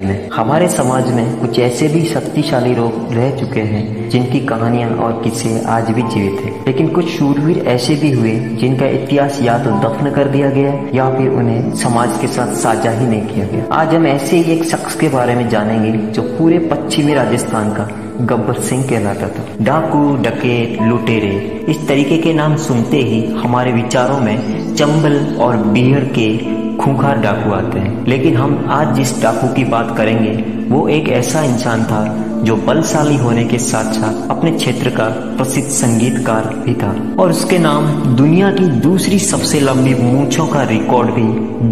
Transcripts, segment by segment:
हमारे समाज में कुछ ऐसे भी शक्तिशाली लोग रह चुके हैं जिनकी कहानियां और किस्से आज भी जीवित हैं, लेकिन कुछ शूरवीर ऐसे भी हुए जिनका इतिहास या तो दफन कर दिया गया या फिर उन्हें समाज के साथ साझा ही नहीं किया गया। आज हम ऐसे ही एक शख्स के बारे में जानेंगे जो पूरे पश्चिमी राजस्थान का गब्बर सिंह कहलाता था। डाकू, डकैत, लुटेरे, इस तरीके के नाम सुनते ही हमारे विचारों में चंबल और बीहड़ के खूंखार डाकू आते हैं, लेकिन हम आज जिस डाकू की बात करेंगे वो एक ऐसा इंसान था जो बलशाली होने के साथ साथ अपने क्षेत्र का प्रसिद्ध संगीतकार भी था और उसके नाम दुनिया की दूसरी सबसे लंबी मूंछों का रिकॉर्ड भी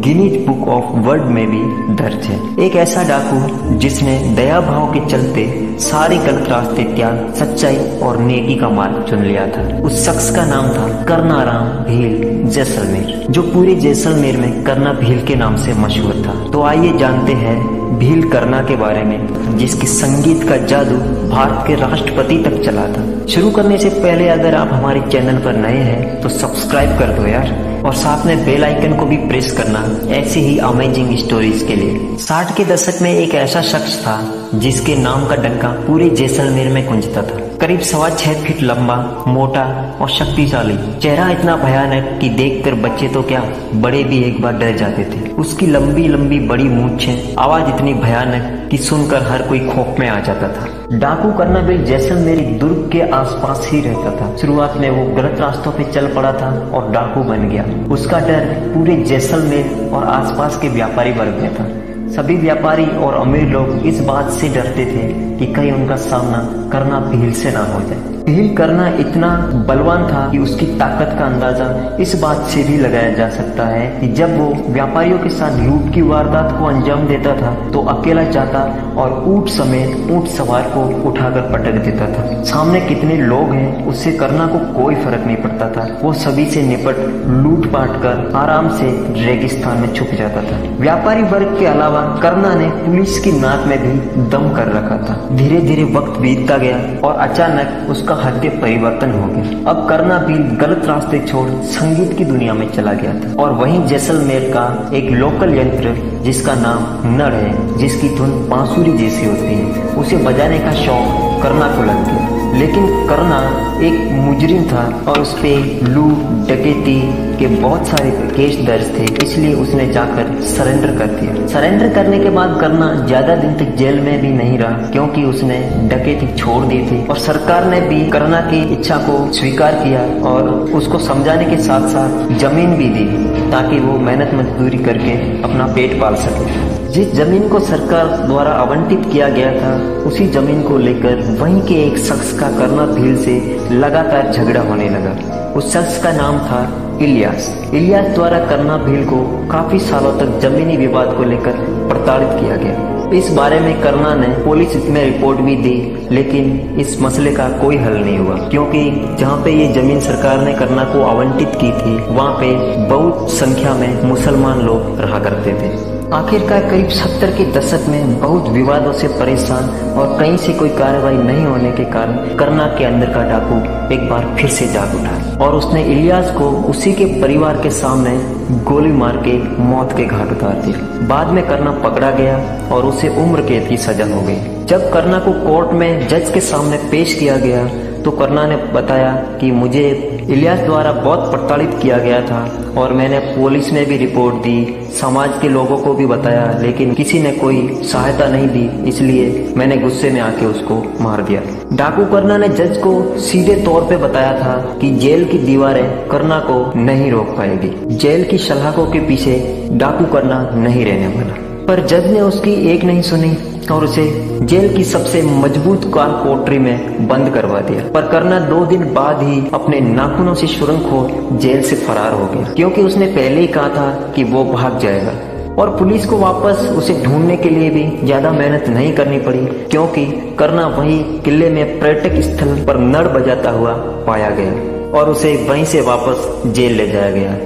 गिनीज बुक ऑफ वर्ल्ड में भी दर्ज है। एक ऐसा डाकू जिसने दया भाव के चलते सारे गलत रास्ते त्याग सच्चाई और नेकी का मार्ग चुन लिया था। उस शख्स का नाम था करनाराम भील जैसलमेर, जो पूरे जैसलमेर में करना भील के नाम से मशहूर था। तो आइए जानते हैं भील करना के बारे में, जिसके संगीत का जादू भारत के राष्ट्रपति तक चला था। शुरू करने से पहले अगर आप हमारे चैनल पर नए हैं तो सब्सक्राइब कर दो यार, और साथ में बेल आइकन को भी प्रेस करना ऐसी ही अमेजिंग स्टोरीज के लिए। 60 के दशक में एक ऐसा शख्स था जिसके नाम का डंका पूरे जैसलमेर में गूंजता था। करीब 6.25 फीट लंबा, मोटा और शक्तिशाली, चेहरा इतना भयानक कि देखकर बच्चे तो क्या बड़े भी एक बार डर जाते थे। उसकी लंबी लंबी बड़ी मूंछें, आवाज इतनी भयानक कि सुनकर हर कोई खौफ में आ जाता था। डाकू करना भील जैसलमेर दुर्ग के आसपास ही रहता था। शुरुआत में वो गलत रास्तों पे चल पड़ा था और डाकू बन गया। उसका डर पूरे जैसलमेर और आसपास के व्यापारी वर्ग में था। सभी व्यापारी और अमीर लोग इस बात से डरते थे कि कहीं उनका सामना करना भील से ना हो जाए। भील करना इतना बलवान था कि उसकी ताकत का अंदाजा इस बात से भी लगाया जा सकता है कि जब वो व्यापारियों के साथ लूट की वारदात को अंजाम देता था तो अकेला जाता और ऊंट समेत ऊंट सवार को उठाकर पटक देता था। सामने कितने लोग हैं उससे करना को कोई फर्क नहीं पड़ता था। वो सभी से निपट लूट पाट कर आराम से रेगिस्तान में छुप जाता था। व्यापारी वर्ग के अलावा करना ने पुलिस की नाक में भी दम कर रखा था। धीरे धीरे वक्त बीतता गया और अचानक उसका हृदय परिवर्तन हो गया। अब करना भील गलत रास्ते छोड़ संगीत की दुनिया में चला गया था और वहीं जैसलमेर का एक लोकल यंत्र जिसका नाम नड़ है, जिसकी धुन बांसुरी जैसी होती है, उसे बजाने का शौक करना को लग गया। लेकिन करना एक मुजरिम था और उस पे लूट डकैती के बहुत सारे केस दर्ज थे, इसलिए उसने जाकर सरेंडर कर दिया। सरेंडर करने के बाद करना ज्यादा दिन तक जेल में भी नहीं रहा, क्योंकि उसने डकैती छोड़ दी थी और सरकार ने भी करना की इच्छा को स्वीकार किया और उसको समझाने के साथ साथ जमीन भी दी ताकि वो मेहनत मजदूरी करके अपना पेट पाल सके। जिस जमीन को सरकार द्वारा आवंटित किया गया था उसी जमीन को लेकर वहीं के एक शख्स का करना भील से लगातार झगड़ा होने लगा। उस शख्स का नाम था इलियास। इलियास द्वारा करना भील को काफी सालों तक जमीनी विवाद को लेकर प्रताड़ित किया गया। इस बारे में करना ने पुलिस में रिपोर्ट भी दी, लेकिन इस मसले का कोई हल नहीं हुआ, क्योंकि जहाँ पे ये जमीन सरकार ने करना को आवंटित की थी वहाँ पे बहुत संख्या में मुसलमान लोग रहा करते थे। आखिरकार करीब 70 के दशक में बहुत विवादों से परेशान और कहीं से कोई कार्रवाई नहीं होने के कारण करना के अंदर का डाकू एक बार फिर से जाग उठा और उसने इलियास को उसी के परिवार के सामने गोली मार के मौत के घाट उतार दिया। बाद में करना पकड़ा गया और उसे उम्र कैद की सजा हो गई। जब करना को कोर्ट में जज के सामने पेश किया गया तो करना ने बताया कि मुझे इलियास द्वारा बहुत प्रताड़ित किया गया था और मैंने पुलिस में भी रिपोर्ट दी, समाज के लोगों को भी बताया, लेकिन किसी ने कोई सहायता नहीं दी, इसलिए मैंने गुस्से में आके उसको मार दिया। डाकू करना ने जज को सीधे तौर पे बताया था कि जेल की दीवारें करना को नहीं रोक पाएगी, जेल की सलाखों के पीछे डाकू करना नहीं रहने वाला। पर जज ने उसकी एक नहीं सुनी और उसे जेल की सबसे मजबूत कार कोठरी में बंद करवा दिया। पर करना 2 दिन बाद ही अपने नाखूनों से सुरंग खोद जेल से फरार हो गया, क्योंकि उसने पहले ही कहा था कि वो भाग जाएगा। और पुलिस को वापस उसे ढूंढने के लिए भी ज्यादा मेहनत नहीं करनी पड़ी, क्योंकि करना वही किले में पर्यटक स्थल पर नड़ बजाता हुआ पाया गया और उसे वहीं से वापस जेल ले जाया गया।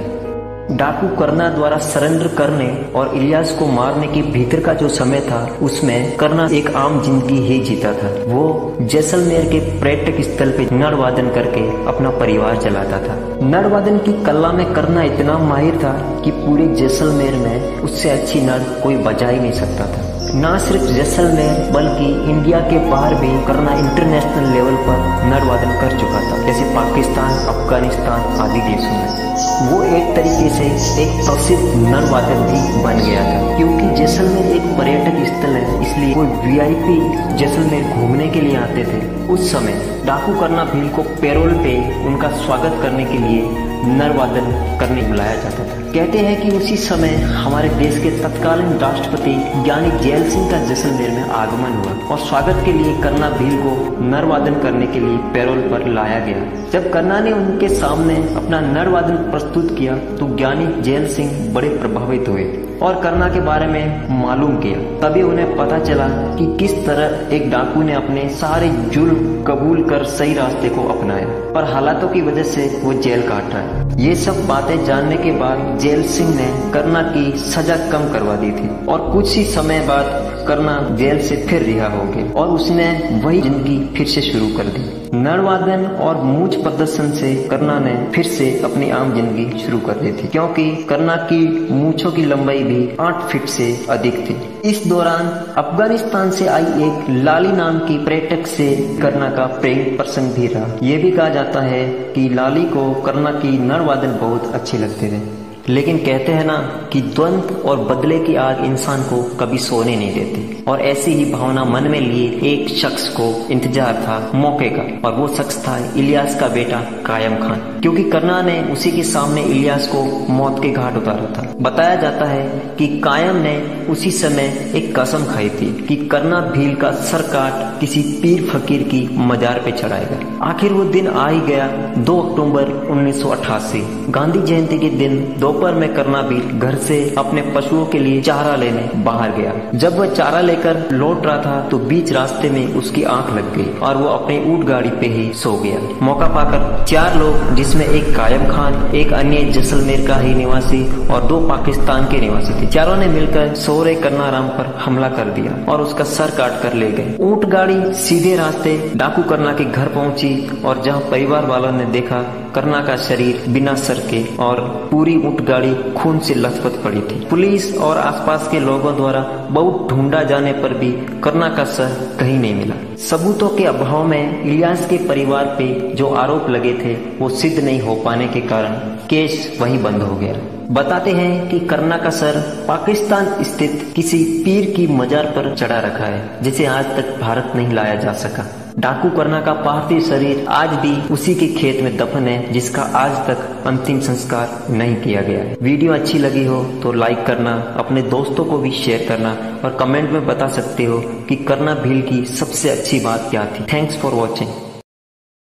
डाकू करना द्वारा सरेंडर करने और इलियास को मारने के भीतर का जो समय था उसमें करना एक आम जिंदगी ही जीता था। वो जैसलमेर के पर्यटक स्थल पे नड़ वादन करके अपना परिवार चलाता था। नड़ वादन की कला में करना इतना माहिर था कि पूरे जैसलमेर में उससे अच्छी नर कोई बजा ही नहीं सकता था। न सिर्फ जैसलमेर बल्कि इंडिया के बाहर भी करना इंटरनेशनल लेवल पर नर वादन कर चुका था, जैसे पाकिस्तान, अफगानिस्तान आदि देशों में। वो एक तरीके से एक प्रसिद्ध नर वादक भी बन गया था, क्योंकि जैसलमेर एक पर्यटक स्थल है, इसलिए कोई वीआईपी जैसलमेर घूमने के लिए आते थे। उस समय डाकू करना भील को पैरोल पे उनका स्वागत करने के लिए नर वादन करने बुलाया जाता था। कहते हैं कि उसी समय हमारे देश के तत्कालीन राष्ट्रपति ज्ञानी जैल सिंह का जैसलमेर में आगमन हुआ और स्वागत के लिए करना भील को नर वादन करने के लिए पैरोल पर लाया गया। जब करना ने उनके सामने अपना नर वादन प्रस्तुत किया तो ज्ञानी जैल सिंह बड़े प्रभावित हुए और करना के बारे में मालूम किया। तभी उन्हें पता चला कि किस तरह एक डाकू ने अपने सारे जुर्म कबूल कर सही रास्ते को अपनाया, पर हालातों की वजह से वो जेल काट रहा है। ये सब बातें जानने के बाद जैल सिंह ने करना की सजा कम करवा दी थी और कुछ ही समय बाद करना जेल से फिर रिहा हो गया और उसने वही जिंदगी फिर से शुरू कर दी। नरवादन और मूंछ प्रदर्शन से करना ने फिर से अपनी आम जिंदगी शुरू कर दी थी, क्योंकि करना की मूंछों की लंबाई भी 8 फीट से अधिक थी। इस दौरान अफगानिस्तान से आई एक लाली नाम की पर्यटक से करना का प्रेम प्रसंग भी रहा। ये भी कहा जाता है कि लाली को करना की नरवादन बहुत अच्छे लगते थे, लेकिन कहते हैं ना कि द्वंद्व और बदले की आग इंसान को कभी सोने नहीं देती, और ऐसी ही भावना मन में लिए एक शख्स को इंतजार था मौके का, और वो शख्स था इलियास का बेटा कायम खान, क्योंकि करना ने उसी के सामने इलियास को मौत के घाट उतारा था। बताया जाता है कि कायम ने उसी समय एक कसम खाई थी कि करना भील का सर काट किसी पीर फकीर की मजार पे चढ़ाएगा। आखिर वो दिन आ ही गया। 2 अक्टूबर 1988 गांधी जयंती के दिन दोपहर में करना भील घर से अपने पशुओं के लिए चारा लेने बाहर गया। जब वह चारा लेकर लौट रहा था तो बीच रास्ते में उसकी आंख लग गई और वो अपनी ऊंट गाड़ी पे ही सो गया। मौका पाकर 4 लोग, जिसमें एक कायम खान, एक अन्य जैसलमेर का ही निवासी और 2 पाकिस्तान के निवासी थे, चारों ने मिलकर सोरे करनाराम पर हमला कर दिया और उसका सर काट कर ले गए। ऊंट गाड़ी सीधे रास्ते डाकू करना के घर पहुंची और जहां परिवार वालों ने देखा करना का शरीर बिना सर के और पूरी ऊंट गाड़ी खून से लथपथ पड़ी थी। पुलिस और आसपास के लोगों द्वारा बहुत ढूंढा जाने पर भी करना का सर कहीं नहीं मिला। सबूतों के अभाव में इलियास के परिवार पे जो आरोप लगे थे वो सिद्ध नहीं हो पाने के कारण केस वहीं बंद हो गया। बताते हैं कि करना का सर पाकिस्तान स्थित किसी पीर की मजार पर चढ़ा रखा है, जिसे आज तक भारत नहीं लाया जा सका। डाकू करना का पार्थिव शरीर आज भी उसी के खेत में दफन है, जिसका आज तक अंतिम संस्कार नहीं किया गया है। वीडियो अच्छी लगी हो तो लाइक करना, अपने दोस्तों को भी शेयर करना और कमेंट में बता सकते हो कि करना भील की सबसे अच्छी बात क्या थी। Thanks for watching.